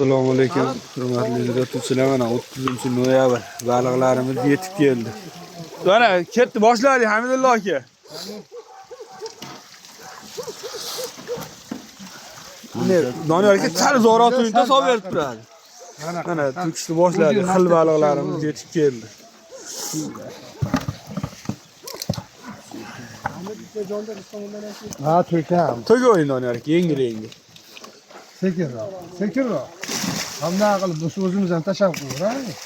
Assalomu alaykum. Hurmatli kuzatuvchilar, mana 30-noyabr baliqlarimiz yetib keldi. Mana ketdi, boshladik Hamidullo aka. Ne, Doniyor aka sal zo'rot o'yinda solib berib turadi. Mana tukishni boshladik, xil baliqlarimiz yetib keldi. Ha, to'kam. To'ga o'yin Doniyor aka, yengil. Sekinroq. Hamda qilib biz o'zimiz ham tashab qo'yamiz.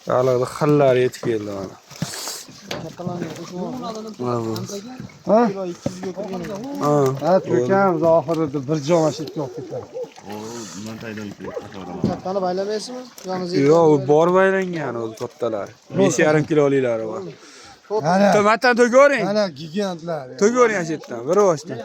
Baliqni xillari yetib keldi mana. Ha, to'kamiz oxirida bir jonashlikka olib ketadi. Kattani baylamaysizmi? Yo'q, bor baylangan o'zi kattalar. 5,5 kiloliklari bor. Tomatdan to'g'ring. Mana gigantlar. To'g'ring ashetdan, bir boshdan.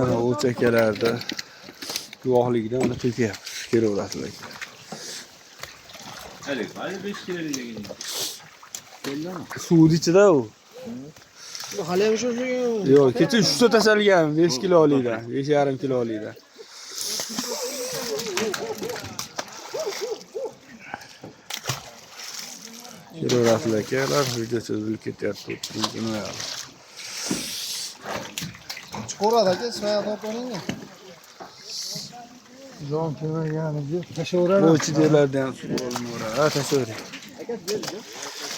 Ana o'chakalarda guvohligida mana to'kyapmiz, kelaverasizlar. Hali 5 kilo degan. Suv ichida u. Bu hali ham shu. Yo'q, kecha shu tashalgan 5 kilolikdan, 5,5 kilolikdan. Kelaverasizlar akalar, video cho'zilib ketyapti. Chuqurada aka, soya to'plangan. Jon kelmaganiga tashaveradi. Bu ichidagilardan suv olinadi. Ha, tashlayvering.